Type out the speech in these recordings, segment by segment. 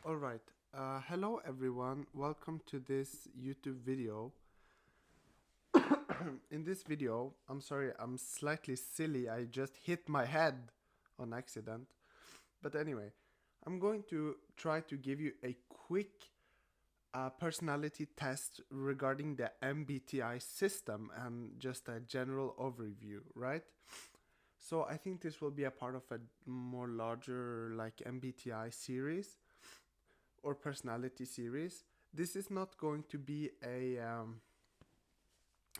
Alright, hello everyone, welcome to this YouTube video. In this video, I'm sorry, I'm slightly silly, I just hit my head on accident. But anyway, I'm going to try to give you a quick personality test regarding the MBTI system and just a general overview, right? So I think this will be a part of a more larger like MBTI series or personality series. This is not going to be a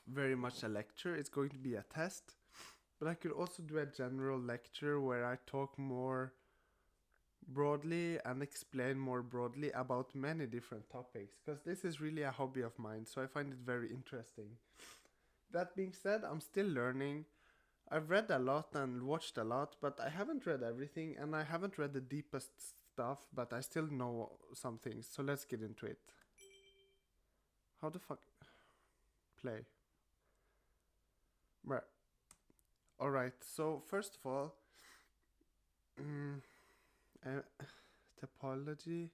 very much a lecture, it's going to be a test. But I could also do a general lecture where I talk more broadly and explain more broadly about many different topics, because this is really a hobby of mine, so I find it very interesting. That being said, I'm still learning. I've read a lot and watched a lot, but I haven't read everything and I haven't read the deepest stuff, but I still know some things, so let's get into it. How the fuck? Play. Right. Alright, so first of all, uh, typology.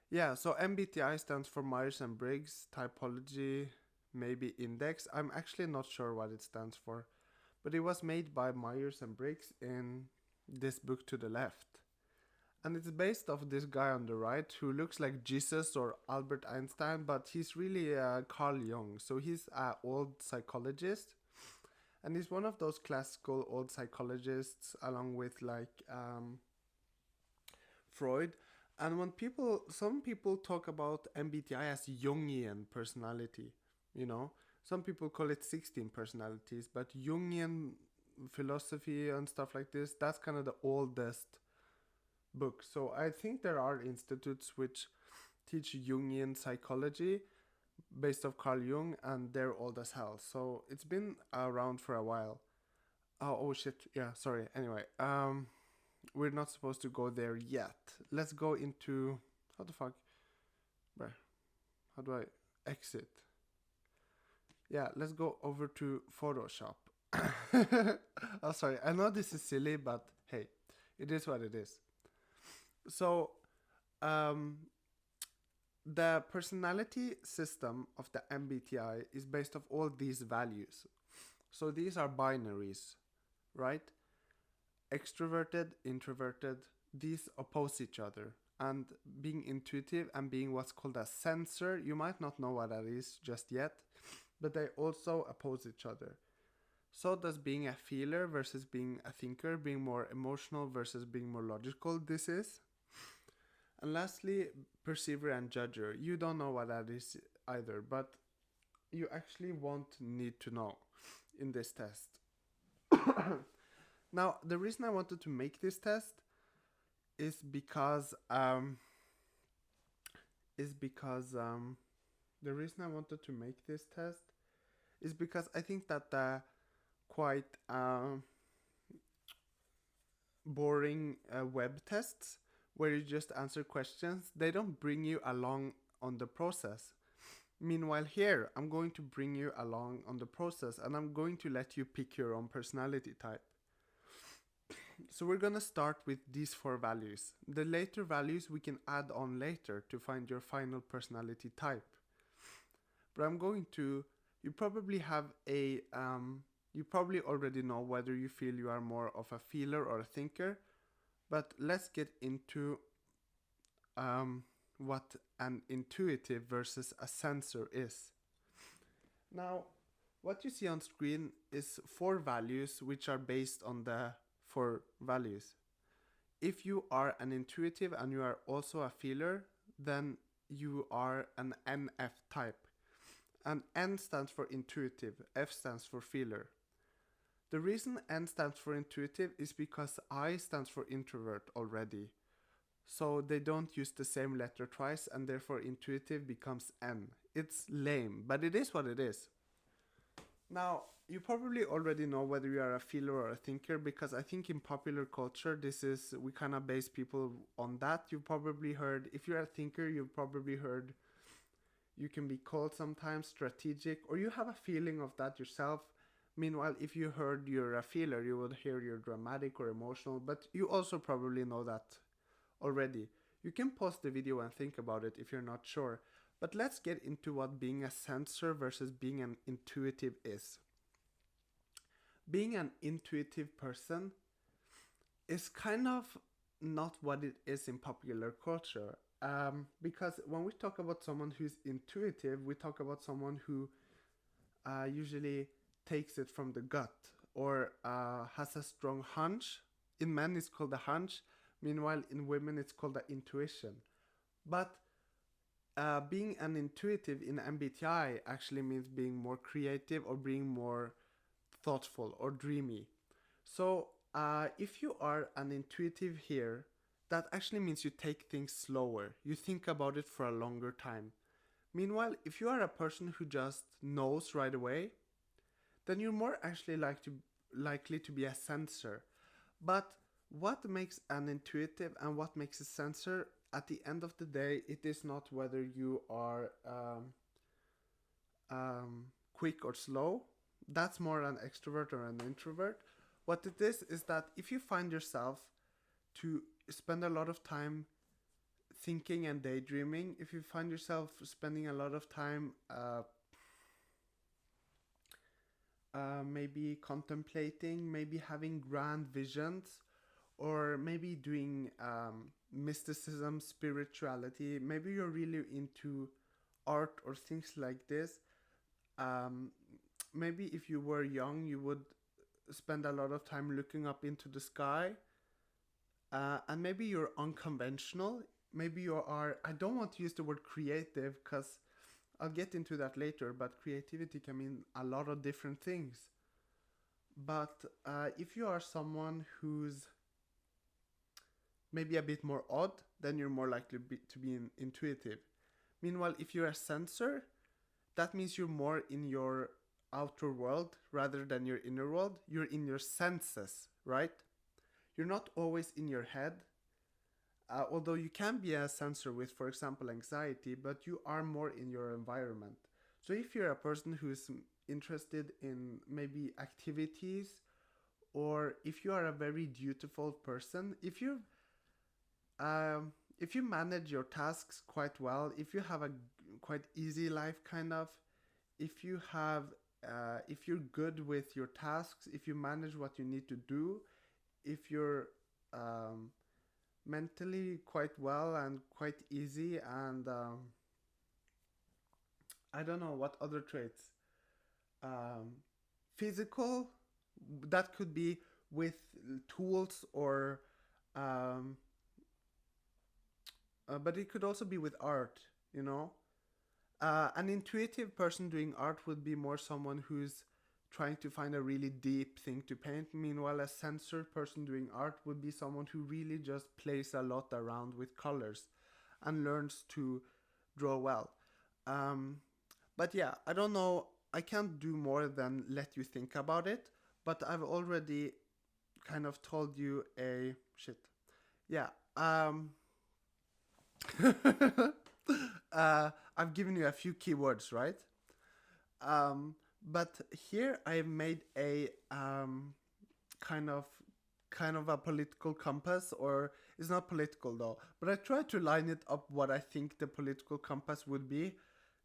Yeah, so MBTI stands for Myers and Briggs. Typology, maybe index. I'm actually not sure what it stands for, but it was made by Myers and Briggs in this book to the left. And it's based off this guy on the right who looks like Jesus or Albert Einstein, but he's really Carl Jung. So he's an old psychologist. And he's one of those classical old psychologists, along with like Freud. And when some people talk about MBTI as Jungian personality, you know, some people call it 16 personalities, but Jungian philosophy and stuff like this, that's kind of the oldest book. So I think there are institutes which teach Jungian psychology based off Carl Jung, and they're old as hell. So it's been around for a while. Oh shit, yeah, sorry. Anyway, we're not supposed to go there yet. Let's go into how the fuck? Bruh, how do I exit? Yeah, let's go over to Photoshop. Oh, sorry. I know this is silly, but hey, it is what it is. So, um, the personality system of the MBTI is based off all these values. So these are binaries, right? Extroverted, introverted, these oppose each other. And being intuitive and being what's called a sensor, you might not know what that is just yet, but they also oppose each other. So does being a feeler versus being a thinker, being more emotional versus being more logical, this is. And lastly, perceiver and judger. You don't know what that is either, but you actually won't need to know in this test. Now, the reason I wanted to make this test is because the reason I wanted to make this test is because I think that the quite boring web tests where you just answer questions, they don't bring you along on the process. Meanwhile, here, I'm going to bring you along on the process and I'm going to let you pick your own personality type. So we're gonna start with these 4 values. The later values we can add on later to find your final personality type. But you probably have you probably already know whether you feel you are more of a feeler or a thinker. But let's get into what an intuitive versus a sensor is. Now, what you see on screen is 4 values which are based on the 4 values. If you are an intuitive and you are also a feeler, then you are an NF type. And N stands for intuitive, F stands for feeler. The reason N stands for intuitive is because I stands for introvert already. So they don't use the same letter twice, and therefore intuitive becomes N. It's lame, but it is what it is. Now, you probably already know whether you are a feeler or a thinker, because I think in popular culture, we kind of base people on that. You've probably heard, if you're a thinker, you've probably heard you can be called sometimes strategic, or you have a feeling of that yourself. Meanwhile, if you heard you're a feeler, you would hear you're dramatic or emotional, but you also probably know that already. You can pause the video and think about it if you're not sure. But let's get into what being a sensor versus being an intuitive is. Being an intuitive person is kind of not what it is in popular culture. Because when we talk about someone who's intuitive, we talk about someone who usually takes it from the gut or has a strong hunch. In men, it's called a hunch. Meanwhile, in women, it's called an intuition. But being an intuitive in MBTI actually means being more creative or being more thoughtful or dreamy. So if you are an intuitive here, that actually means you take things slower. You think about it for a longer time. Meanwhile, if you are a person who just knows right away, then you're more actually likely to be a sensor. But what makes an intuitive and what makes a sensor, at the end of the day, it is not whether you are quick or slow. That's more an extrovert or an introvert. What it is that if you find yourself to spend a lot of time thinking and daydreaming, if you find yourself spending a lot of time maybe contemplating, maybe having grand visions, or maybe doing mysticism, spirituality, maybe you're really into art or things like this. Maybe if you were young, you would spend a lot of time looking up into the sky. And maybe you're unconventional. Maybe you are, I don't want to use the word creative because I'll get into that later, but creativity can mean a lot of different things. But if you are someone who's maybe a bit more odd, then you're more likely to be intuitive. Meanwhile, if you're a sensor, that means you're more in your outer world rather than your inner world. You're in your senses, right? You're not always in your head. Although you can be a sensor with, for example, anxiety, but you are more in your environment. So if you're a person who is interested in maybe activities, or if you are a very dutiful person, if you manage your tasks quite well, if you have a quite easy life kind of, if you're good with your tasks, if you manage what you need to do, if you're mentally quite well and quite easy, and I don't know what other traits. Physical, that could be with tools or but it could also be with art, you know. An intuitive person doing art would be more someone who's trying to find a really deep thing to paint. Meanwhile, a censored person doing art would be someone who really just plays a lot around with colors and learns to draw well. But yeah, I don't know. I can't do more than let you think about it. But I've already kind of told you a shit. Yeah. I've given you a few keywords, right? But here I've made a kind of a political compass, or it's not political though, but I tried to line it up what I think the political compass would be,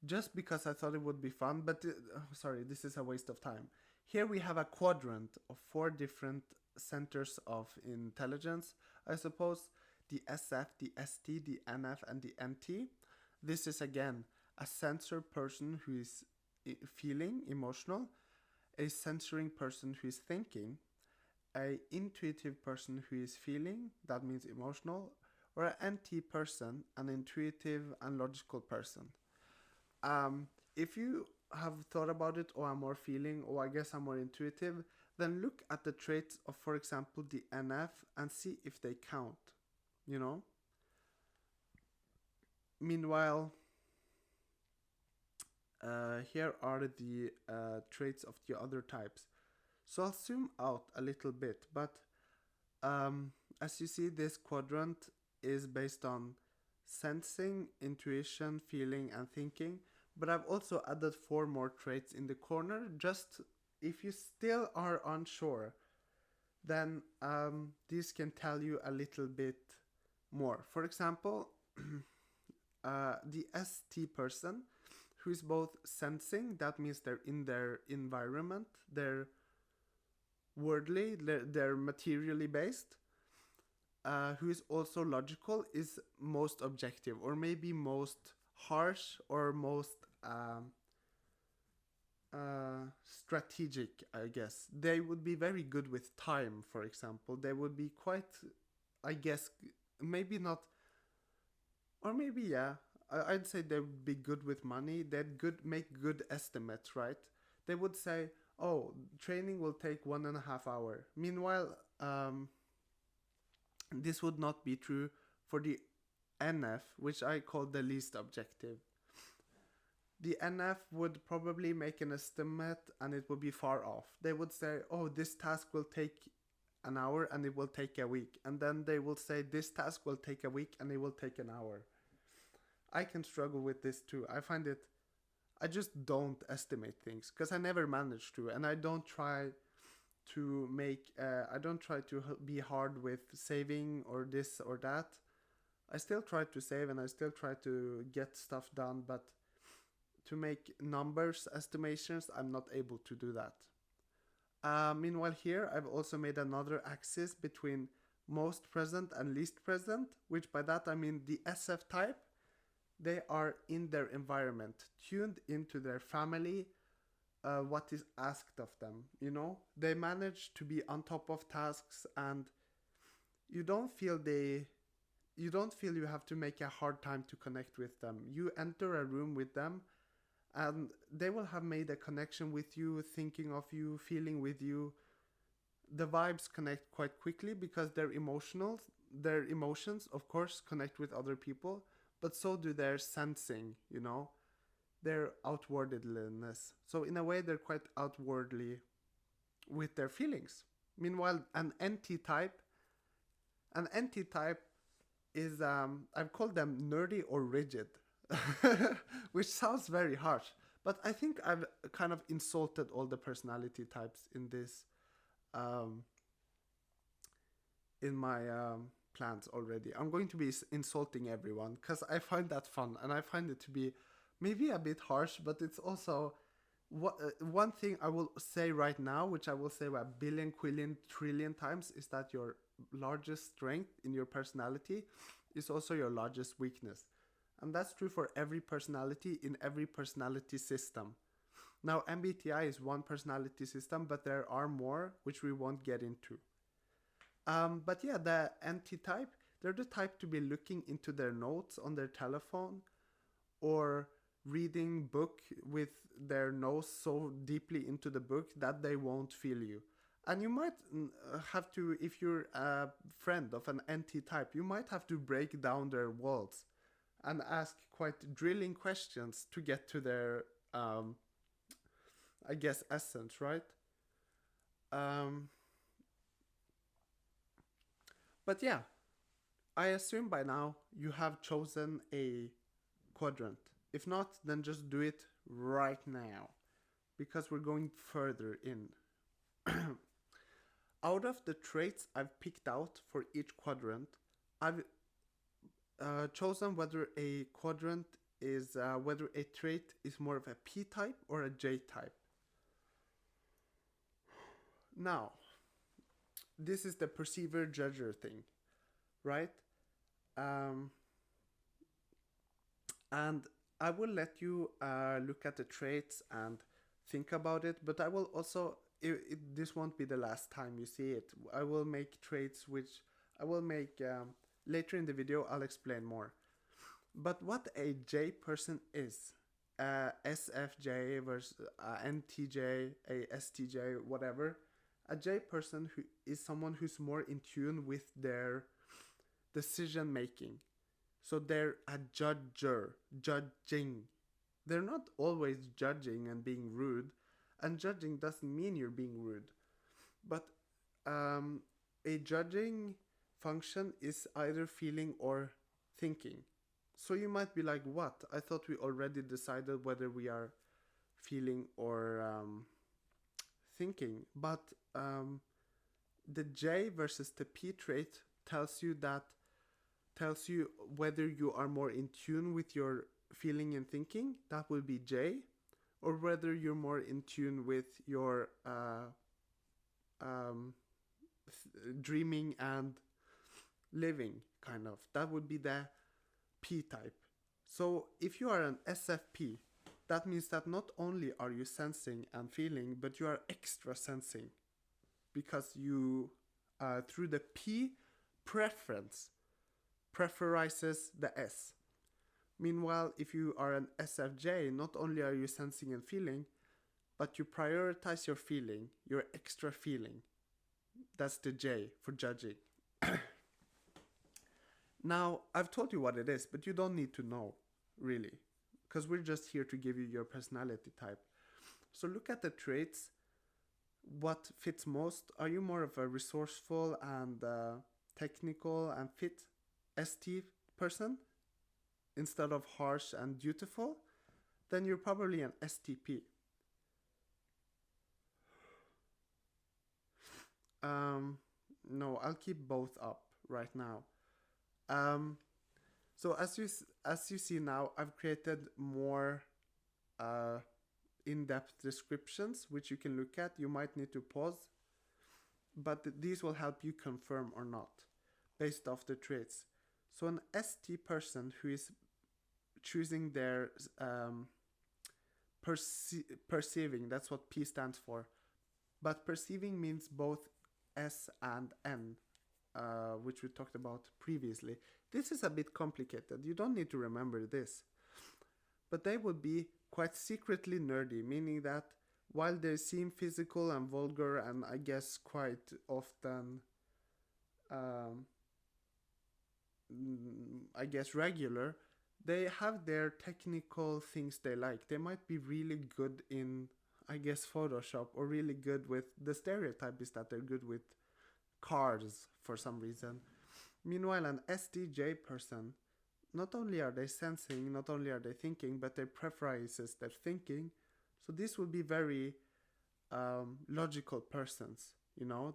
just because I thought it would be fun. But sorry, this is a waste of time. Here we have a quadrant of 4 different centers of intelligence, I suppose: the SF, the ST, the NF, and the NT. This is again a sensor person who is feeling, emotional, a censoring person who is thinking, a intuitive person who is feeling, that means emotional, or an NT person, an intuitive and logical person. If you have thought about it, or I'm more feeling, or I guess I'm more intuitive, then look at the traits of, for example, the NF and see if they count, you know? Meanwhile, here are the traits of the other types. So I'll zoom out a little bit, but as you see, this quadrant is based on sensing, intuition, feeling, and thinking. But I've also added 4 more traits in the corner, just if you still are unsure, then these can tell you a little bit more. For example, the ST person, who is both sensing, that means they're in their environment, they're worldly, they're materially based, who is also logical, is most objective, or maybe most harsh, or most strategic, I guess. They would be very good with time, for example. They would be quite, I guess, maybe not, or maybe, yeah. I'd say they would be good with money. They'd make good estimates, right? They would say, "Oh, training will take 1.5 hours." Meanwhile, this would not be true for the NF, which I call the least objective. The NF would probably make an estimate and it would be far off. They would say, "Oh, this task will take an hour and it will take a week." And then they will say, "This task will take a week and it will take an hour." I can struggle with this too. I just don't estimate things because I never manage to, and I don't try to be hard with saving or this or that. I still try to save and I still try to get stuff done, but to make numbers estimations, I'm not able to do that. Meanwhile, here I've also made another axis between most present and least present, which by that I mean the SF type. They are in their environment, tuned into their family, what is asked of them. They manage to be on top of tasks, and you don't feel you have to make a hard time to connect with them. You enter a room with them, and they will have made a connection with you, thinking of you, feeling with you. The vibes connect quite quickly because their emotions, of course, connect with other people, but so do their sensing, their outwardliness. So in a way, they're quite outwardly with their feelings. Meanwhile, an NT type is, I've called them nerdy or rigid, which sounds very harsh, but I think I've kind of insulted all the personality types in this, in my plans already. I'm going to be insulting everyone because I find that fun, and I find it to be maybe a bit harsh, but it's also one thing I will say right now, which I will say a billion, quillion, trillion times, is that your largest strength in your personality is also your largest weakness. And that's true for every personality in every personality system. Now, MBTI is one personality system, but there are more, which we won't get into. But yeah, the NT type, they're the type to be looking into their notes on their telephone, or reading book with their nose so deeply into the book that they won't feel you. And you might have to, if you're a friend of an NT type, you might have to break down their walls and ask quite drilling questions to get to their, I guess, essence, right? But yeah, I assume by now you have chosen a quadrant. If not, then just do it right now, because we're going further in. Out of the traits I've picked out for each quadrant, I've chosen whether a quadrant is, whether a trait is more of a P type or a J type. Now, this is the perceiver judger thing, right? And I will let you look at the traits and think about it, but I will also, this won't be the last time you see it. I will make traits which I will make later in the video. I'll explain more. But what a J person is, SFJ versus NTJ, a STJ, whatever. A J person who is someone who's more in tune with their decision making. So they're a judger, judging. They're not always judging and being rude, and judging doesn't mean you're being rude. But a judging function is either feeling or thinking. So you might be like, what? I thought we already decided whether we are feeling or thinking. But the J versus the P trait tells you that tells you whether you are more in tune with your feeling and thinking, that will be J, or whether you're more in tune with your dreaming and living, kind of. That would be the P type. So if you are an SFP, that means that not only are you sensing and feeling, but you are extra sensing, because you, through the P preference, preferizes the S. Meanwhile, if you are an SFJ, not only are you sensing and feeling, but you prioritize your feeling, your extra feeling. That's the J for judging. Now, I've told you what it is, but you don't need to know, really, because we're just here to give you your personality type. So look at the traits. What fits most? Are you more of a resourceful and technical and fit ST person instead of harsh and dutiful? Then you're probably an STP. No, I'll keep both up right now. So as you see now, I've created more in-depth descriptions which you can look at. You might need to pause, but these will help you confirm or not based off the traits. So an ST person who is choosing their perceiving, that's what P stands for, but perceiving means both S and N, which we talked about previously. This is a bit complicated. You don't need to remember this. But they would be quite secretly nerdy, meaning that while they seem physical and vulgar and I guess quite often, regular, they have their technical things they like. They might be really good in, Photoshop, or really good with, the stereotype is that they're good with cars for some reason. Meanwhile, an STJ person, not only are they sensing, not only are they thinking, but they preferences their thinking. So this would be very logical persons,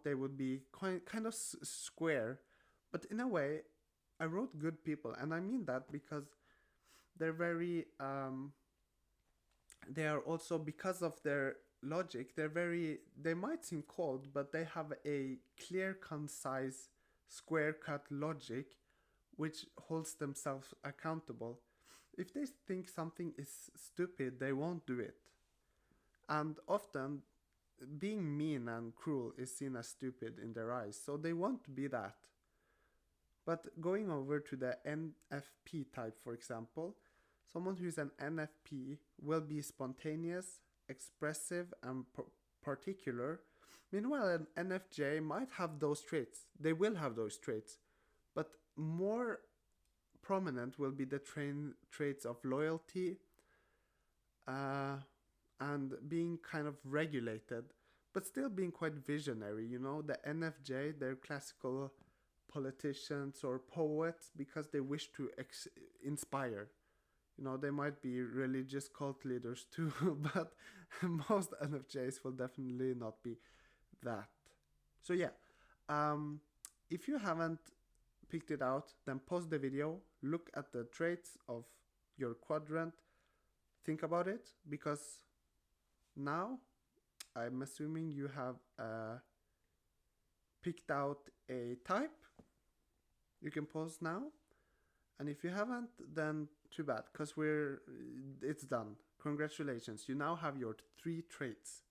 they would be kind of square, but in a way, I wrote good people, and I mean that because they're very, they are also, because of their logic, they might seem cold, but they have a clear, concise, square-cut logic which holds themselves accountable. If they think something is stupid, they won't do it. And often, being mean and cruel is seen as stupid in their eyes, so they won't be that. But going over to the NFP type, for example, someone who's an NFP will be spontaneous, expressive, and particular. Meanwhile, an NFJ might have those traits. They will have those traits. But more prominent will be the traits of loyalty and being kind of regulated, but still being quite visionary. The NFJ, they're classical politicians or poets because they wish to inspire. They might be religious cult leaders too, but most NFJs will definitely not be that. So yeah, if you haven't picked it out, then pause the video, look at the traits of your quadrant, think about it, because now I'm assuming you have picked out a type. You can pause now, and if you haven't, then too bad, because it's done. Congratulations, you now have your 3 traits.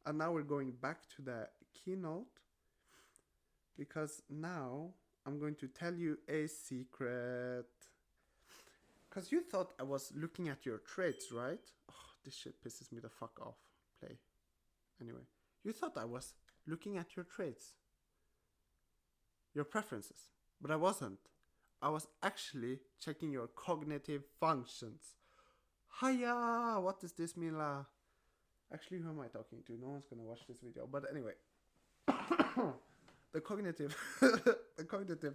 And now we're going back to the keynote, because now I'm going to tell you a secret. Because you thought I was looking at your traits, right? Oh, this shit pisses me the fuck off. Play. Anyway, you thought I was looking at your traits, your preferences, but I wasn't. I was actually checking your cognitive functions. Hiya! What does this mean, la? Actually, who am I talking to? No one's gonna watch this video. But anyway, the cognitive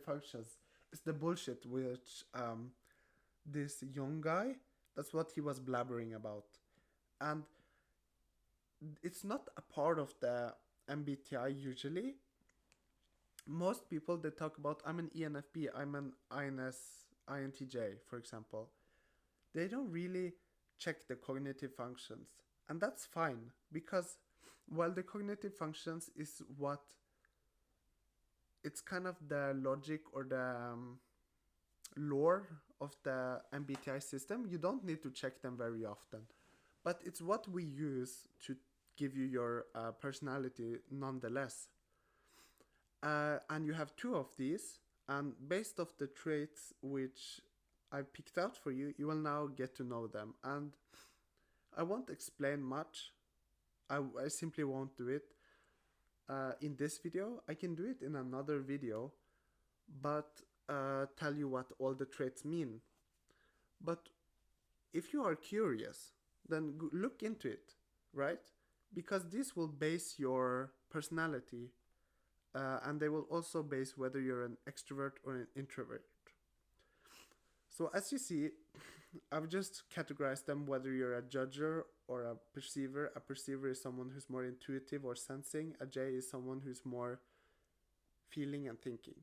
functions is the bullshit which this young guy, that's what he was blabbering about, and it's not a part of the MBTI usually. most people, they talk about, I'm an ENFP, I'm an INTJ, for example. They don't really check the cognitive functions. And that's fine, because while the cognitive functions is what, it's kind of the logic or the lore of the MBTI system, you don't need to check them very often. But it's what we use to give you your personality nonetheless. And you have two of these, and based off the traits which I picked out for you, you will now get to know them. And I won't explain much. I simply won't do it in this video. I can do it in another video, but tell you what all the traits mean. But if you are curious, then look into it, right? Because this will base your personality, and they will also base whether you're an extrovert or an introvert. So as you see, I've just categorized them whether you're a judger or a perceiver. A perceiver is someone who's more intuitive or sensing. A J is someone who's more feeling and thinking.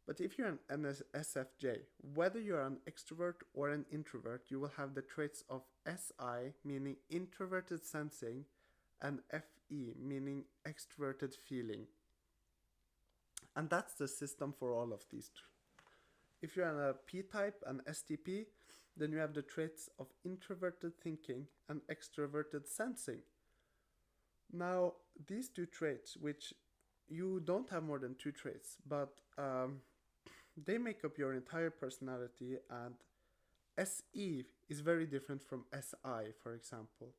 But if you're an SFJ, whether you're an extrovert or an introvert, you will have the traits of SI, meaning introverted sensing, and FE, meaning extroverted feeling. And that's the system for all of these. If you're a P-type, an STP, then you have the traits of introverted thinking and extroverted sensing. Now, these two traits, which you don't have more than two traits, but they make up your entire personality, and SE is very different from SI, for example.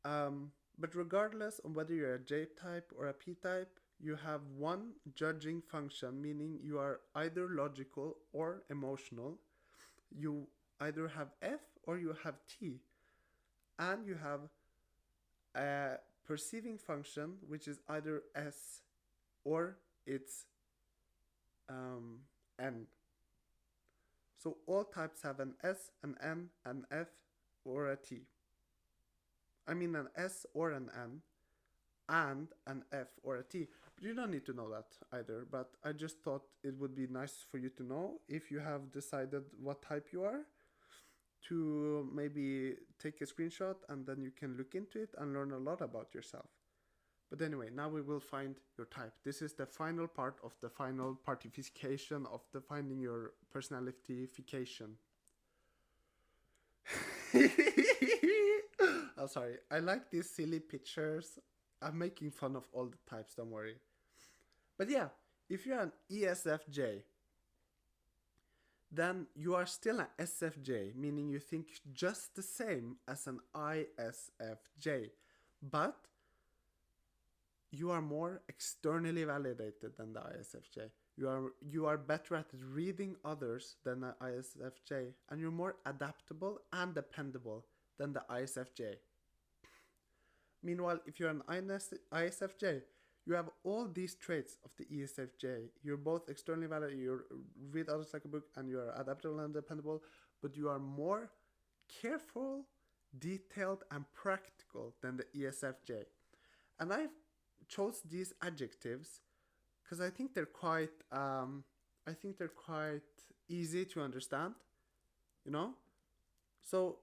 But regardless of whether you're a J-type or a P-type, you have one judging function, meaning you are either logical or emotional. You either have F or you have T. And you have a perceiving function, which is either S or it's N. So all types have an S, an N, an F, or a T. I mean an S or an N, and an F or a T. But you don't need to know that either. But I just thought it would be nice for you to know, if you have decided what type you are, to maybe take a screenshot and then you can look into it and learn a lot about yourself. But anyway, now we will find your type. This is the final part of the final partification of the finding your personalification. I'm sorry. I like these silly pictures. I'm making fun of all the types, don't worry. But yeah, if you're an ESFJ, then you are still an SFJ, meaning you think just the same as an ISFJ. But you are more externally validated than the ISFJ. You are better at reading others than the ISFJ, and you're more adaptable and dependable than the ISFJ. Meanwhile, if you're an ISFJ, you have all these traits of the ESFJ. You're both externally validated, you read others like a book, and you are adaptable and dependable, but you are more careful, detailed, and practical than the ESFJ. And I've chose these adjectives because I think they're quite easy to understand, you know. So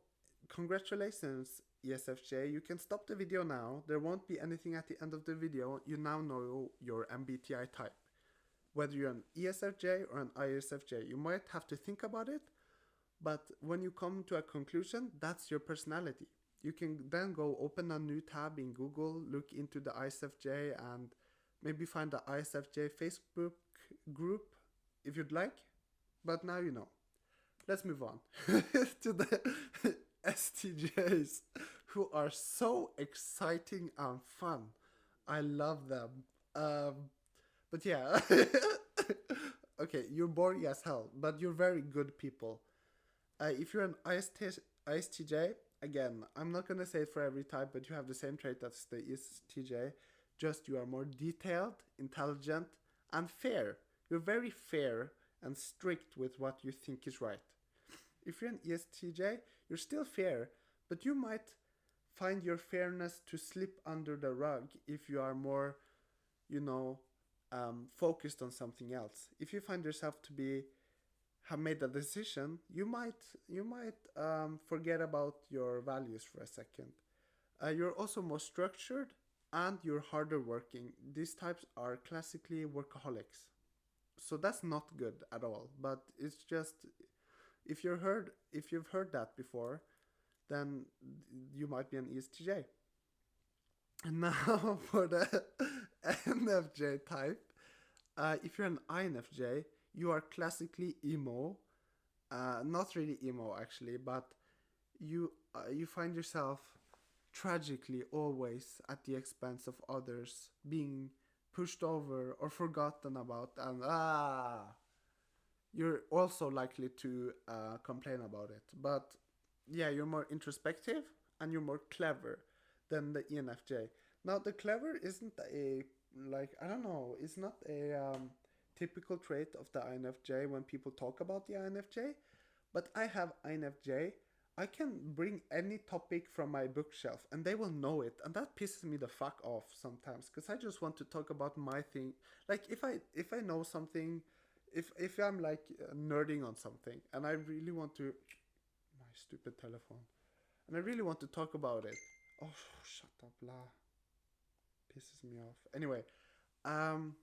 congratulations, ESFJ. You can stop the video now. There won't be anything at the end of the video. You now know your MBTI type. Whether you're an ESFJ or an ISFJ, you might have to think about it, but when you come to a conclusion, that's your personality. You can then go open a new tab in Google, look into the ISFJ, and maybe find the ISFJ Facebook group if you'd like. But now you know. Let's move on to the STJs, who are so exciting and fun. I love them. But yeah. Okay, you're boring as hell, but you're very good people. If you're an ISTJ, again, I'm not gonna say it for every type, but you have the same trait as the ESTJ. Just you are more detailed, intelligent, and fair. You're very fair and strict with what you think is right. If you're an ESTJ, you're still fair, but you might find your fairness to slip under the rug if you are more, focused on something else. If you find yourself to be have made a decision, you might forget about your values for a second. You're also more structured and you're harder working. These types are classically workaholics. So that's not good at all. But it's just if you've heard that before, then you might be an ESTJ. And now for the NFJ type. If you're an INFJ, you are classically emo. Not really emo actually, but you find yourself tragically always at the expense of others, being pushed over or forgotten about, and you're also likely to complain about it. But yeah, you're more introspective and you're more clever than the ENFJ. Now, the clever isn't a, like, I don't know, it's not a typical trait of the INFJ when people talk about the INFJ, but I have INFJ. I can bring any topic from my bookshelf and they will know it, and that pisses me the fuck off sometimes because I just want to talk about my thing. Like if I know something, if I'm like nerding on something and I really want to, my stupid telephone, and I really want to talk about it. Oh, shut up, blah. Pisses me off. Anyway, um,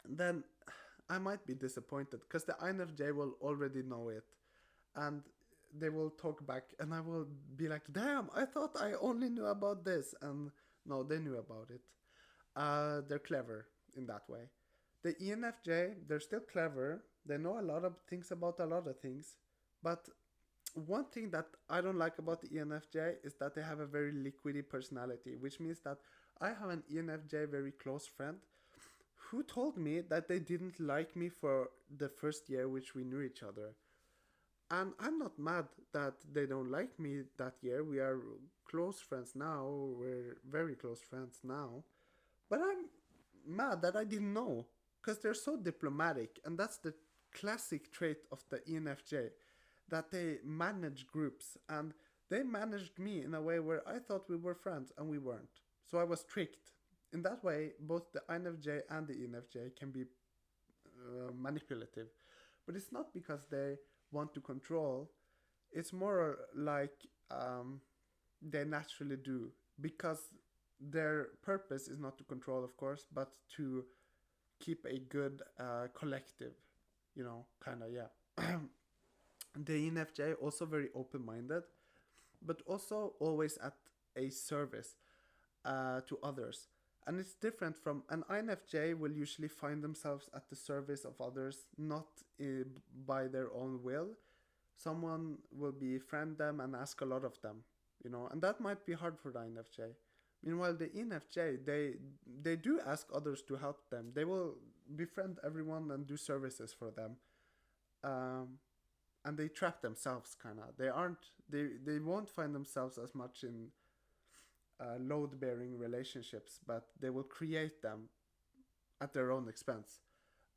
then I might be disappointed because the INFJ will already know it, and they will talk back, and I will be like, "Damn, I thought I only knew about this," and no, they knew about it. They're clever in that way. The ENFJ, they're still clever. They know a lot of things about a lot of things, but one thing that I don't like about the ENFJ is that they have a very liquidy personality, which means that I have an ENFJ very close friend who told me that they didn't like me for the first year which we knew each other. And I'm not mad that they don't like me that year. We are close friends now. We're very close friends now. But I'm mad that I didn't know because they're so diplomatic. And that's the classic trait of the ENFJ, that they manage groups. And they managed me in a way where I thought we were friends and we weren't. So I was tricked. In that way, both the INFJ and the ENFJ can be manipulative. But it's not because they want to control, it's more like they naturally do, because their purpose is not to control, of course, but to keep a good collective, kind of, yeah. The ENFJ also very open-minded, but also always at a service to others. And it's different from an INFJ will usually find themselves at the service of others, not by their own will. Someone will befriend them and ask a lot of them, and that might be hard for the INFJ. Meanwhile, the ENFJ, they do ask others to help them. They will befriend everyone and do services for them. And they trap themselves, kind of. They won't find themselves as much in load-bearing relationships, but they will create them at their own expense.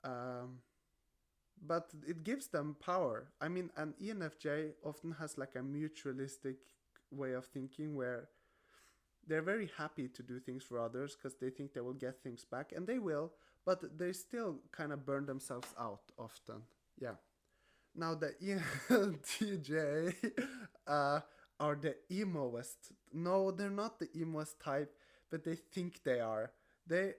But it gives them power. I mean, an ENFJ often has like a mutualistic way of thinking where they're very happy to do things for others because they think they will get things back, and they will, but they still kind of burn themselves out often. Yeah. Now the ENTJ are the emoest. No, they're not the emoest type, but they think they are. They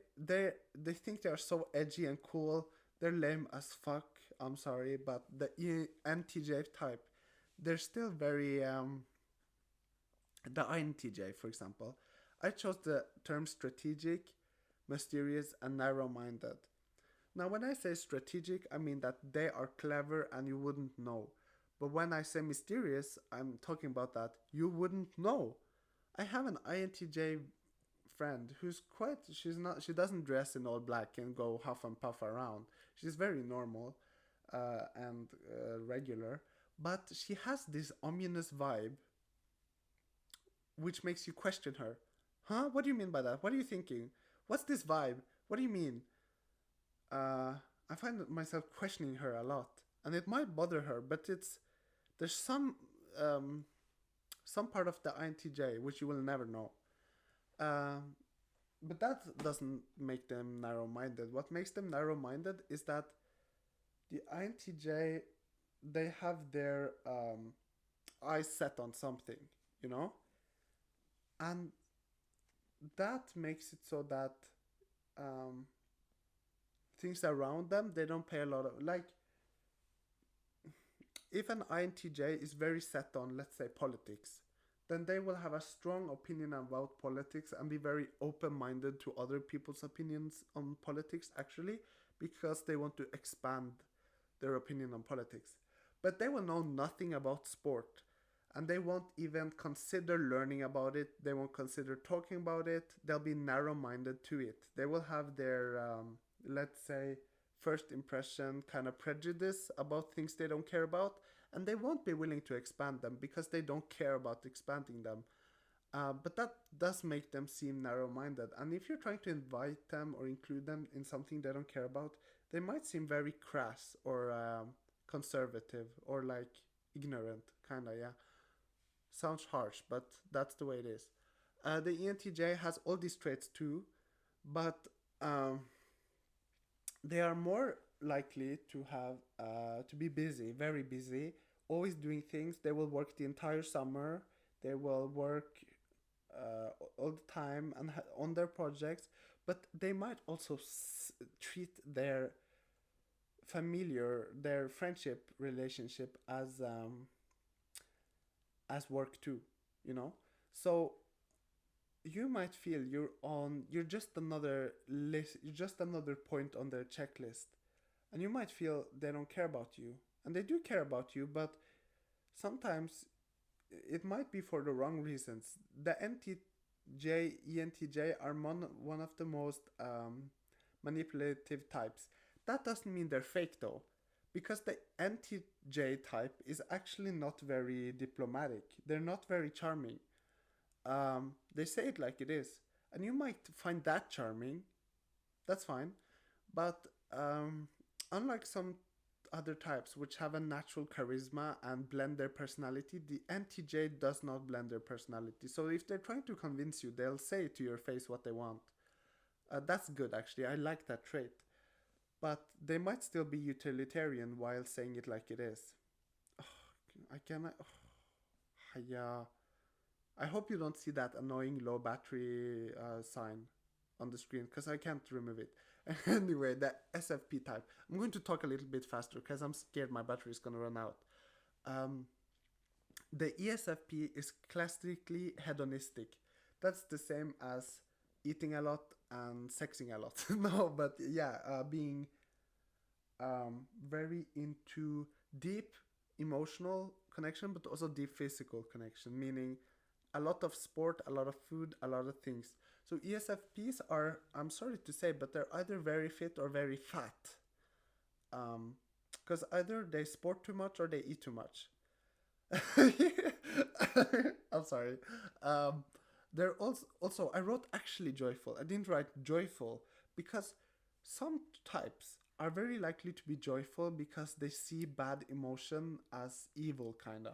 think they are so edgy and cool. They're lame as fuck. I'm sorry, but the ENTJ type, they're still very the INTJ, for example. I chose the term strategic, mysterious, and narrow-minded. Now, when I say strategic, I mean that they are clever and you wouldn't know. But when I say mysterious, I'm talking about that you wouldn't know. I have an INTJ friend who's she doesn't dress in all black and go huff and puff around. She's very normal and regular. But she has this ominous vibe which makes you question her. Huh? What do you mean by that? What are you thinking? What's this vibe? What do you mean? I find myself questioning her a lot, and it might bother her, but there's some part of the INTJ which you will never know. but that doesn't make them narrow-minded. What makes them narrow-minded is that the INTJ, they have their eyes set on something, you know, and that makes it so that um, things around them they don't pay a lot of like. If an INTJ is very set on, let's say, politics, then they will have a strong opinion about politics and be very open minded to other people's opinions on politics, actually, because they want to expand their opinion on politics. But they will know nothing about sport and they won't even consider learning about it. They won't consider talking about it. They'll be narrow minded to it. They will have their, let's say, first impression kind of prejudice about things they don't care about, and they won't be willing to expand them because they don't care about expanding them. But that does make them seem narrow minded. And if you're trying to invite them or include them in something they don't care about, they might seem very crass or conservative or like ignorant, kind of, yeah. Sounds harsh, but that's the way it is. The ENTJ has all these traits too, but um, they are more likely to have to be busy, very busy, always doing things. They will work the entire summer. They will work all the time and on their projects, but they might also treat their friendship relationship as work too. You know, so you might feel you're just another list, you're just another point on their checklist, and you might feel they don't care about you, and they do care about you, but sometimes it might be for the wrong reasons. The ENTJ are one of the most manipulative types. That doesn't mean they're fake though, because the NTJ type is actually not very diplomatic. They're not very charming. They say it like it is, and you might find that charming. That's fine, but unlike some other types which have a natural charisma and blend their personality, the NTJ does not blend their personality. So if they're trying to convince you, they'll say to your face what they want. That's good, actually. I like that trait. But they might still be utilitarian while saying it like it is. I cannot. Yeah. I hope you don't see that annoying low battery sign on the screen because I can't remove it. Anyway, the SFP type. I'm going to talk a little bit faster because I'm scared my battery is going to run out. Um, the ESFP is classically hedonistic. That's the same as eating a lot and sexing a lot. No, but yeah, being very into deep emotional connection, but also deep physical connection, meaning a lot of sport, a lot of food, a lot of things. So ESFPs are, I'm sorry to say, but they're either very fit or very fat. Because either they sport too much or they eat too much. I'm sorry. Um, they're also I wrote actually joyful. I didn't write joyful because some types are very likely to be joyful because they see bad emotion as evil, kinda.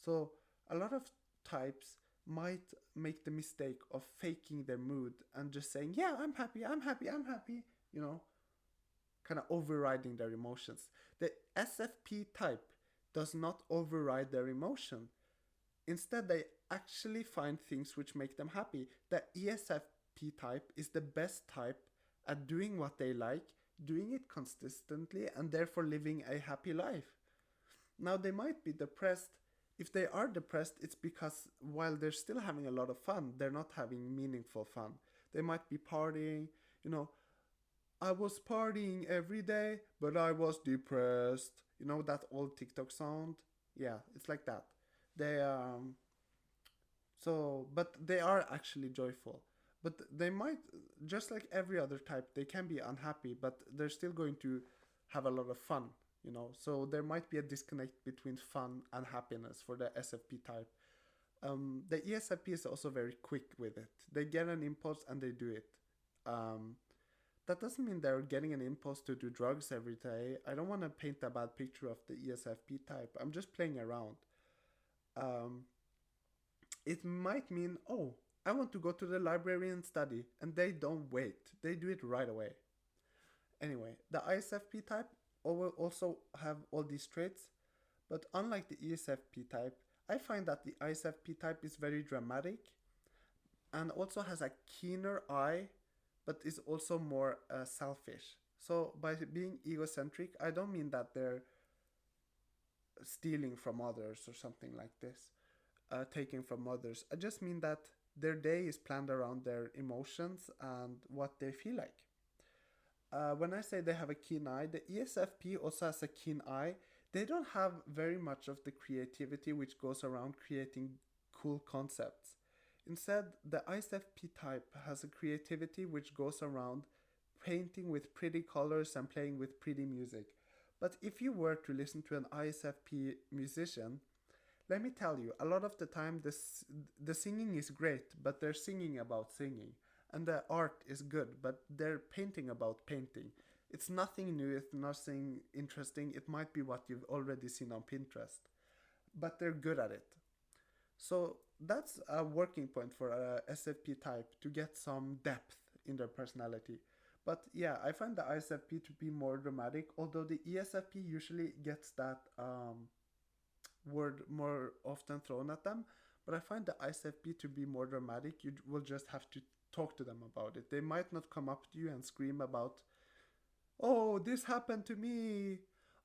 So a lot of types might make the mistake of faking their mood and just saying, "Yeah, I'm happy, I'm happy, I'm happy," you know, kind of overriding their emotions. The SFP type does not override their emotion. Instead, they actually find things which make them happy. The ESFP type is the best type at doing what they like, doing it consistently, and therefore living a happy life. Now, they might be depressed. If they are depressed, it's because while they're still having a lot of fun, they're not having meaningful fun. They might be partying, you know, I was partying every day, but I was depressed. You know that old TikTok sound? Yeah, it's like that. They but they are actually joyful. But they might, just like every other type, they can be unhappy, but they're still going to have a lot of fun, you know. So there might be a disconnect between fun and happiness for the SFP type. The ESFP is also very quick with it. They get an impulse and they do it. Um, that doesn't mean they're getting an impulse to do drugs every day. I don't want to paint a bad picture of the ESFP type. I'm just playing around. Um, it might mean, oh, I want to go to the library and study, and they don't wait. They do it right away. Anyway, the ISFP type will also have all these traits, but unlike the ESFP type, I find that the ISFP type is very dramatic and also has a keener eye, but is also more selfish. So by being egocentric, I don't mean that they're stealing from others or something like this, taking from others. I just mean that their day is planned around their emotions and what they feel like. When I say they have a keen eye, the ESFP also has a keen eye. They don't have very much of the creativity which goes around creating cool concepts. Instead, the ISFP type has a creativity which goes around painting with pretty colors and playing with pretty music. But if you were to listen to an ISFP musician, let me tell you, a lot of the time the singing is great, but they're singing about singing. And the art is good, but they're painting about painting. It's nothing new, it's nothing interesting. It might be what you've already seen on Pinterest, but they're good at it. So that's a working point for a SFP type to get some depth in their personality. But yeah, I find the ISFP to be more dramatic, although the ESFP usually gets that word more often thrown at them. But I find the ISFP to be more dramatic. You will just have to talk to them about it. They might not come up to you and scream about, "Oh, this happened to me,"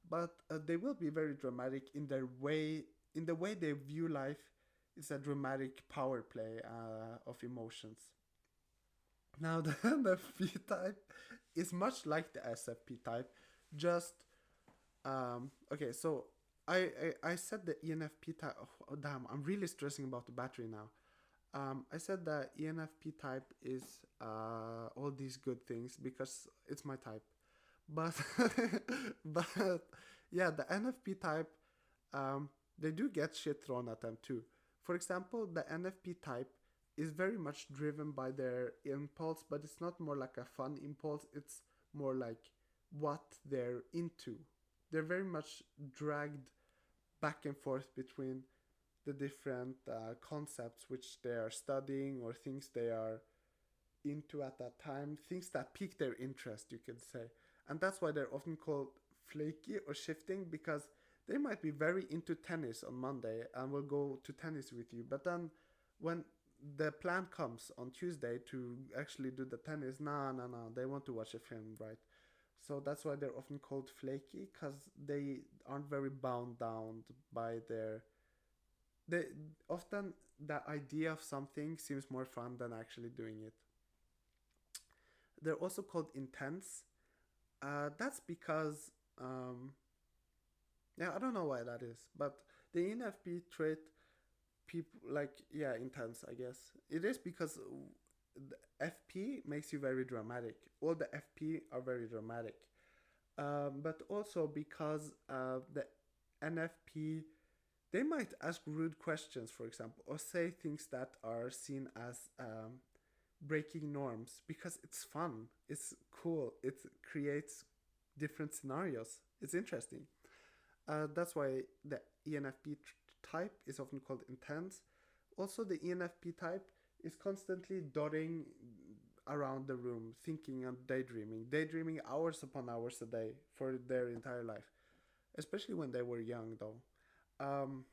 but they will be very dramatic in their way. In the way they view life, it's a dramatic power play of emotions. Now the NFP type is much like the SFP type, just okay. So I said the ENFP type. Oh, damn, I'm really stressing about the battery now. I said the ENFP type is all these good things because it's my type, but but yeah, the NFP type, they do get shit thrown at them too. For example, the NFP type is very much driven by their impulse, but it's not more like a fun impulse. It's more like what they're into. They're very much dragged back and forth between the different concepts which they are studying or things they are into at that time, things that pique their interest, you could say. And that's why they're often called flaky or shifting, because they might be very into tennis on Monday and will go to tennis with you. But then when the plan comes on Tuesday to actually do the tennis, no, they want to watch a film, right? So that's why they're often called flaky, because they aren't very bound down by their they often the idea of something seems more fun than actually doing it. They're also called intense. That's because yeah, I don't know why that is, but the ENFP trait, people like, yeah, intense. I guess it is because the FP makes you very dramatic. All the FP are very dramatic, but also because the NFP, they might ask rude questions, for example, or say things that are seen as breaking norms because it's fun, it's cool, it creates different scenarios. It's interesting. That's why the ENFP type is often called intense. Also, the ENFP type is constantly dotting around the room, thinking and daydreaming hours upon hours a day for their entire life, especially when they were young, though. Um,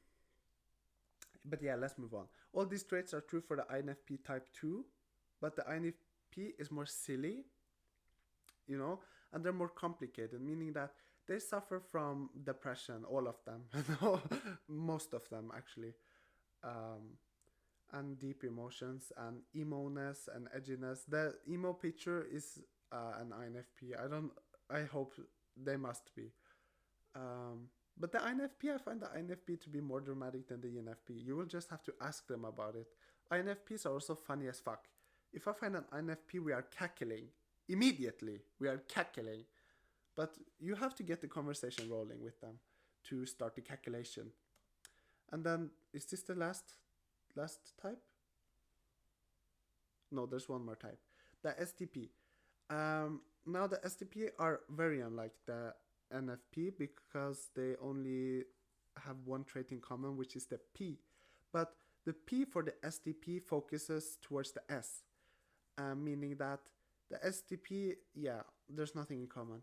but yeah, let's move on. All these traits are true for the INFP type too, but the INFP is more silly, you know, and they're more complicated, meaning that they suffer from depression, all of them, most of them actually, um, and deep emotions and emo-ness and edginess. The emo picture is an INFP. I don't. I hope they must be. But the INFP, I find the INFP to be more dramatic than the ENFP. You will just have to ask them about it. INFPs are also funny as fuck. If I find an INFP, we are cackling. Immediately, we are cackling. But you have to get the conversation rolling with them to start the calculation. And then, is this the last type? No, there's one more type. The STP. Now the STP are very unlike the NFP because they only have one trait in common, which is the P. But The P for the STP focuses towards the S, meaning that the STP, yeah, there's nothing in common.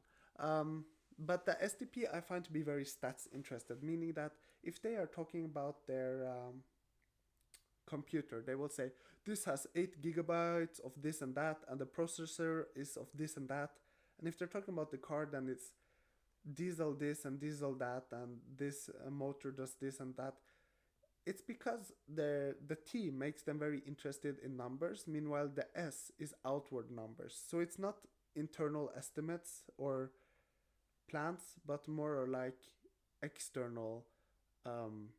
But the STP I find to be very stats interested, meaning that if they are talking about their computer, they will say this has 8 gigabytes of this and that, and the processor is of this and that. And if they're talking about the car, then it's diesel this and diesel that, and this motor does this and that. It's because the T makes them very interested in numbers. Meanwhile, the S is outward numbers, so it's not internal estimates or plans, but more or like external, um,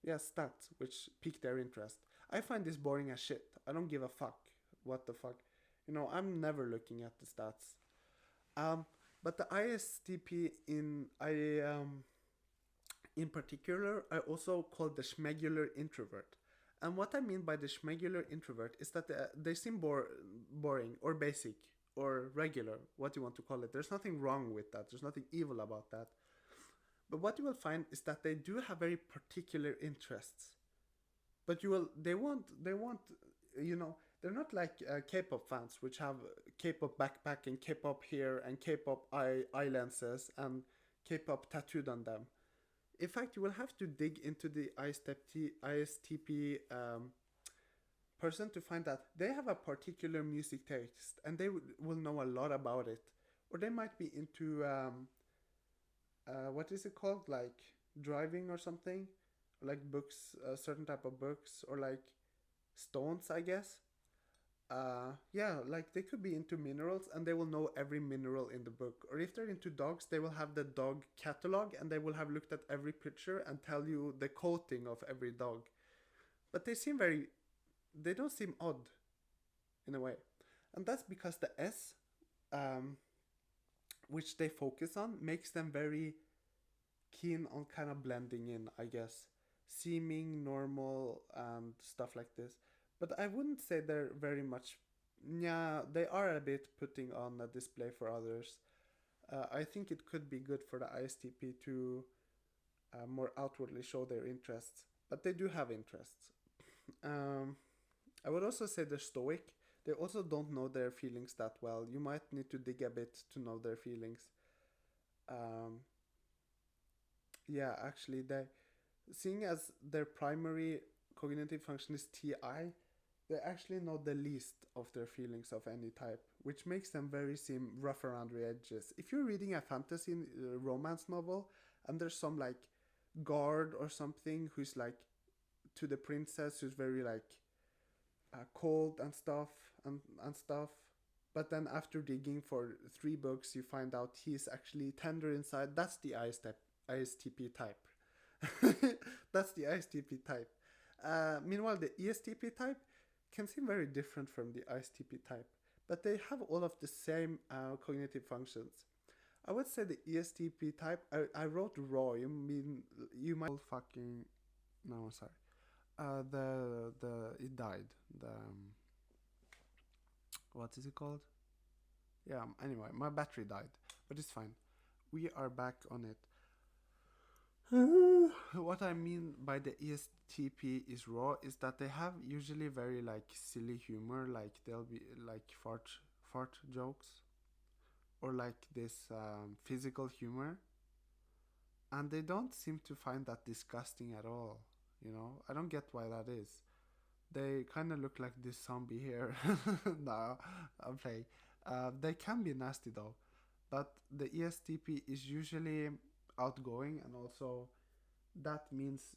yeah, stats which pique their interest. I find this boring as shit. I don't give a fuck. What the fuck, I'm never looking at the stats. Um, but the ISTP in particular, I also call the schmegular introvert. And what I mean by the schmegular introvert is that they seem boring or basic or regular, what you want to call it. There's nothing wrong with that. There's nothing evil about that. But what you will find is that they do have very particular interests. But they want, you know, they're not like K-pop fans, which have K-pop backpack and K-pop here and K-pop eye lenses and K-pop tattooed on them. In fact, you will have to dig into the ISTP person to find that they have a particular music taste and they will know a lot about it. Or they might be into, what is it called? Like driving or something? Like books, a certain type of books, or like stones, I guess. Yeah, like they could be into minerals and they will know every mineral in the book. Or if they're into dogs, they will have the dog catalog and they will have looked at every picture and tell you the coating of every dog. But they don't seem odd in a way. And that's because the S, um, which they focus on, makes them very keen on kind of blending in, I guess, seeming normal and stuff like this. But I wouldn't say they're very much. Yeah, they are a bit putting on a display for others. I think it could be good for the ISTP to more outwardly show their interests, but they do have interests. Um, I would also say they're stoic. They also don't know their feelings that well. You might need to dig a bit to know their feelings. Um, yeah, actually, seeing as their primary cognitive function is TI, they actually know the least of their feelings of any type, which makes them very seem rough around the edges. If you're reading a fantasy romance novel and there's some like guard or something who's like to the princess who's very like cold and stuff, but then after digging for 3 books you find out he's actually tender inside. That's the ISTP type. That's the ISTP type. Meanwhile, the ESTP type can seem very different from the ISTP type, but they have all of the same cognitive functions. I would say the ESTP type. I wrote raw. You might fucking no sorry. The it died. The what is it called? Yeah. Anyway, my battery died, but it's fine. We are back on it. What I mean by the ESTP is raw is that they have usually very like silly humor, like they'll be like fart jokes or like this physical humor, and they don't seem to find that disgusting at all. I don't get why that is. They kind of look like this zombie here. No, I'm playing. They can be nasty though, but the ESTP is usually outgoing, and also that means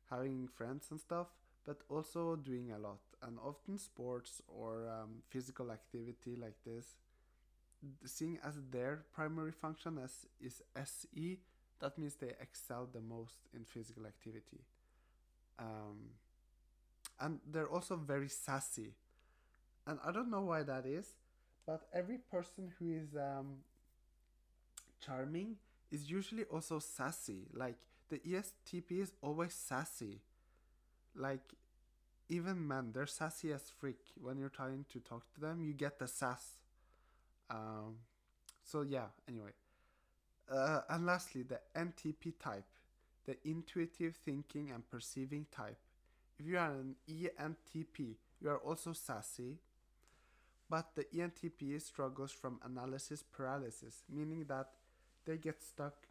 having friends and stuff, but also doing a lot, and often sports or physical activity like this, seeing as their primary function as is SE. That means they excel the most in physical activity, um, and they're also very sassy, and I don't know why that is, but every person who is charming is usually also sassy. Like the ESTP is always sassy. Like even men, they're sassy as freak. When you're trying to talk to them, you get the sass. Um, so yeah. Anyway, and lastly, the NTP type. the intuitive thinking and perceiving type. If you are an ENTP, you are also sassy, but the ENTP struggles from analysis paralysis, meaning that they get stuck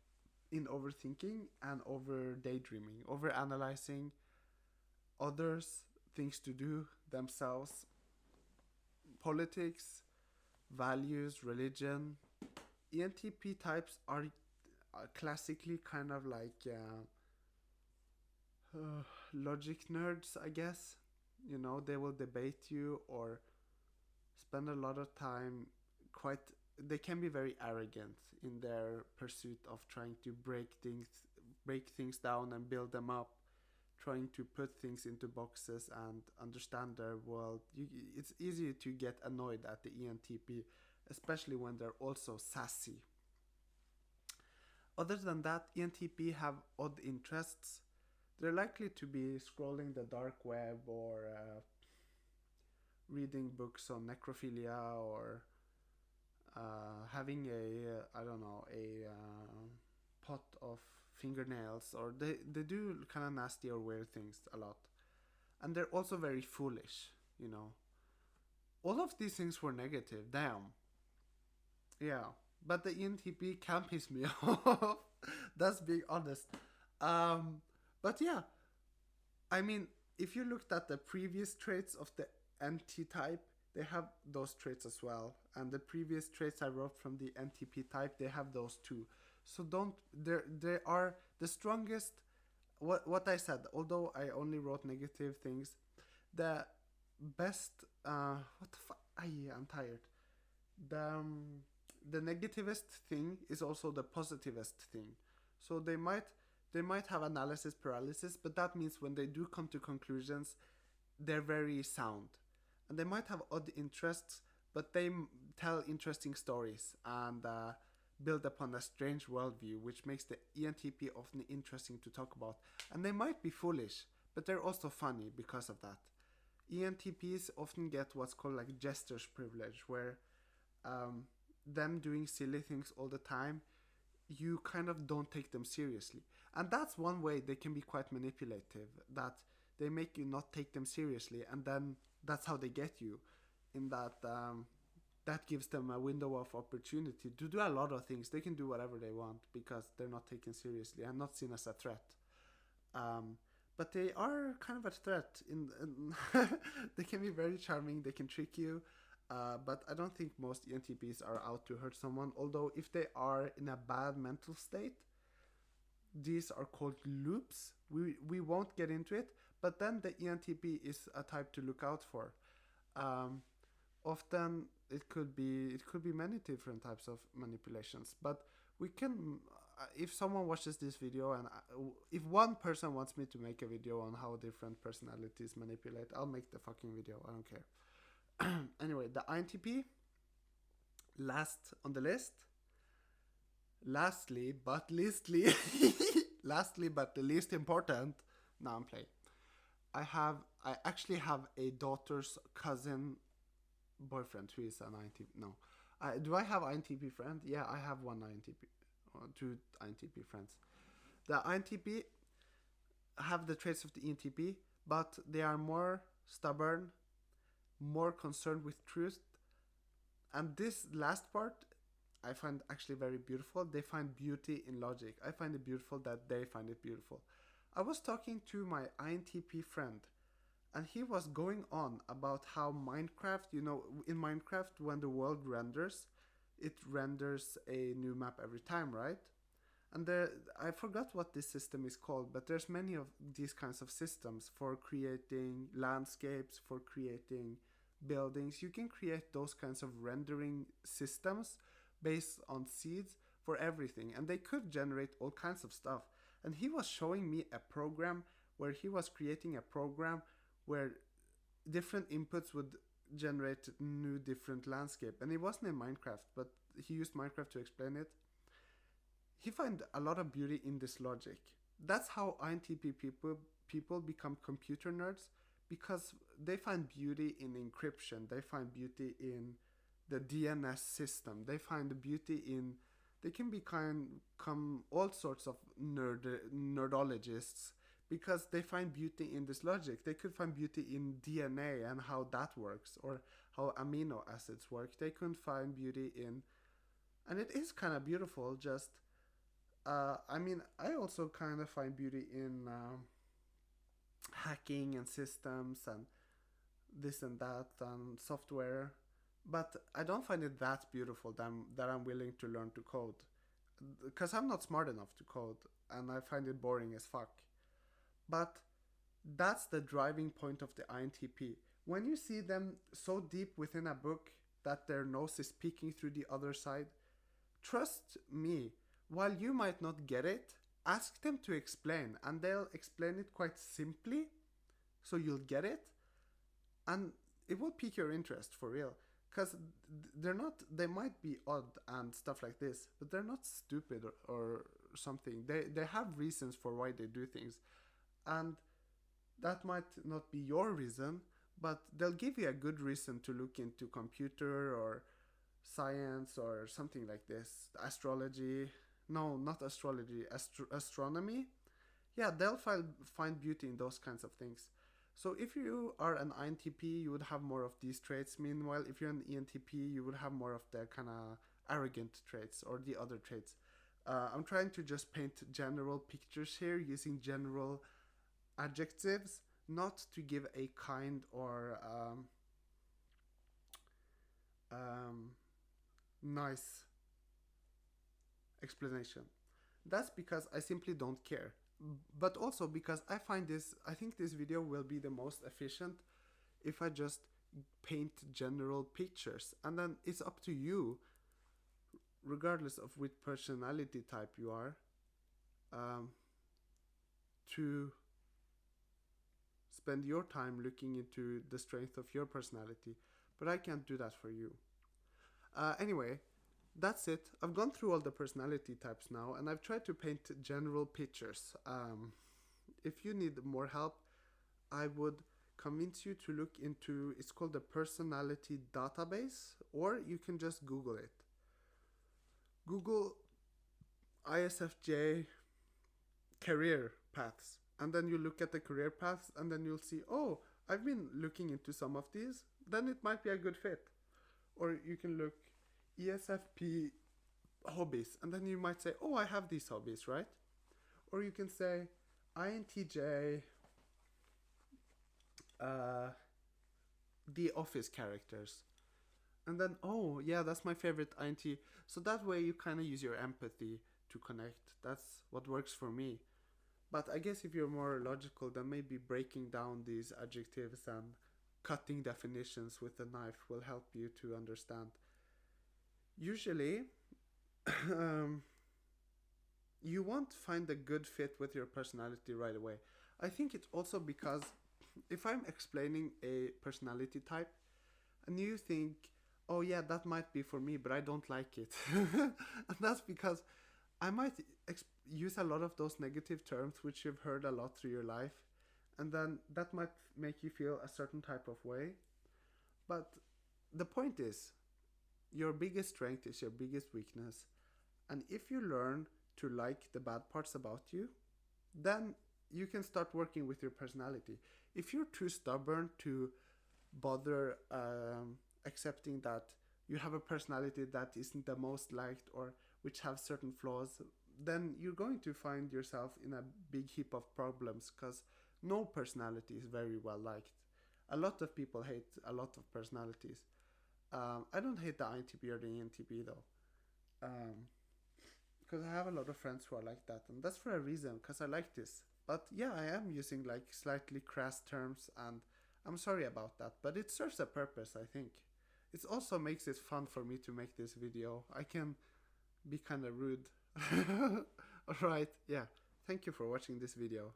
in overthinking and over daydreaming, over analyzing others, things to do, themselves, politics, values, religion. ENTP types are classically kind of like logic nerds, I guess. You know, they will debate you or spend a lot of time quite. They can be very arrogant in their pursuit of trying to break things down and build them up, trying to put things into boxes and understand their world. It's easy to get annoyed at the ENTP, especially when they're also sassy. Other than that, ENTP have odd interests. They're likely to be scrolling the dark web or reading books on necrophilia or having a pot of fingernails, or they do kind of nasty or weird things a lot. And they're also very foolish, you know. All of these things were negative, damn. Yeah, but the ENTP can piss me off. That's being honest. But yeah, I mean, if you looked at the previous traits of the NT type, they have those traits as well. And the previous traits I wrote from the NTP type, they have those too. So don't, they are the strongest. What I said, although I only wrote negative things, the best, what the fuck, I'm tired. The negativest thing is also the positivest thing. So they might have analysis paralysis, but that means when they do come to conclusions, they're very sound. And they might have odd interests, but they tell interesting stories and build upon a strange worldview, which makes the ENTP often interesting to talk about. And they might be foolish, but they're also funny because of that. ENTPs often get what's called like jester's privilege, where them doing silly things all the time, you kind of don't take them seriously. And that's one way they can be quite manipulative, that they make you not take them seriously, and then that's how they get you, in that that gives them a window of opportunity to do a lot of things. They can do whatever they want because they're not taken seriously and not seen as a threat. But they are kind of a threat. They can be very charming, they can trick you, but I don't think most ENTPs are out to hurt someone, although if they are in a bad mental state, these are called loops. We won't get into it, but then the ENTP is a type to look out for. Often it could be many different types of manipulations, but we can, if someone watches this video and if one person wants me to make a video on how different personalities manipulate, I'll make the fucking video. I don't care. Anyway, the INTP, last on the list. Lastly, but the least important. Now I'm playing. I actually have a daughter's cousin boyfriend who is an INTP. No, do I have INTP friend? Yeah, I have one INTP, or two INTP friends. The INTP have the traits of the ENTP, but they are more stubborn, more concerned with truth, and this last part I find actually very beautiful. They find beauty in logic. I find it beautiful that they find it beautiful. I was talking to my INTP friend, and he was going on about how Minecraft, you know, in Minecraft, when the world renders, it renders a new map every time, right? And I forgot what this system is called, but there's many of these kinds of systems for creating landscapes, for creating buildings. You can create those kinds of rendering systems based on seeds for everything, and they could generate all kinds of stuff. And he was showing me a program where he was creating a program where different inputs would generate new different landscape. And it wasn't in Minecraft, but he used Minecraft to explain it. He found a lot of beauty in this logic. That's how INTP people become computer nerds, because they find beauty in encryption. They find beauty in the DNS system. They find the beauty in they can come all sorts of nerdologists because they find beauty in this logic. They could find beauty in DNA and how that works, or how amino acids work. They could find beauty in, and it is kind of beautiful. Just, I mean, I also kind of find beauty in hacking and systems and this and that and software, but I don't find it that beautiful that I'm willing to learn to code, because I'm not smart enough to code and I find it boring as fuck. But that's the driving point of the INTP. When you see them so deep within a book that their nose is peeking through the other side, trust me, while you might not get it, ask them to explain, and they'll explain it quite simply, so you'll get it, and it will pique your interest for real. Because they might be odd and stuff like this, but they're not stupid or something. They have reasons for why they do things. And that might not be your reason, but they'll give you a good reason to look into computer or science or something like this. Astrology. No, not astrology. Astronomy. Yeah, they'll find beauty in those kinds of things. So if you are an INTP, you would have more of these traits. Meanwhile, if you're an ENTP, you would have more of the kind of arrogant traits or the other traits. I'm trying to just paint general pictures here using general adjectives, not to give a kind or nice explanation. That's because I simply don't care. But also because I think this video will be the most efficient if I just paint general pictures. And then it's up to you, regardless of which personality type you are, to spend your time looking into the strength of your personality. But I can't do that for you. Anyway, that's it. I've gone through all the personality types now, and I've tried to paint general pictures. If you need more help, I would convince you to look into, it's called the Personality Database, or you can just Google it. Google ISFJ career paths, and then you look at the career paths, and then you'll see, oh, I've been looking into some of these, then it might be a good fit. Or you can look ESFP hobbies, and then you might say, oh, I have these hobbies, right? Or you can say INTJ the office characters, and then, oh yeah, that's my favorite INT. So that way you kind of use your empathy to connect. That's what works for me. But I guess if you're more logical, then maybe breaking down these adjectives and cutting definitions with a knife will help you to understand. Usually, you won't find a good fit with your personality right away. I think it's also because if I'm explaining a personality type and you think, oh yeah, that might be for me, but I don't like it. And that's because I might use a lot of those negative terms which you've heard a lot through your life, and then that might make you feel a certain type of way. But the point is, your biggest strength is your biggest weakness. And if you learn to like the bad parts about you, then you can start working with your personality. If you're too stubborn to bother accepting that you have a personality that isn't the most liked or which have certain flaws, then you're going to find yourself in a big heap of problems, because no personality is very well liked. A lot of people hate a lot of personalities. I don't hate the INTP or the ENTP though, because I have a lot of friends who are like that, and that's for a reason, because I like this. But yeah, I am using like slightly crass terms, and I'm sorry about that, but it serves a purpose, I think. It also makes it fun for me to make this video. I can be kind of rude. Alright, yeah. Thank you for watching this video.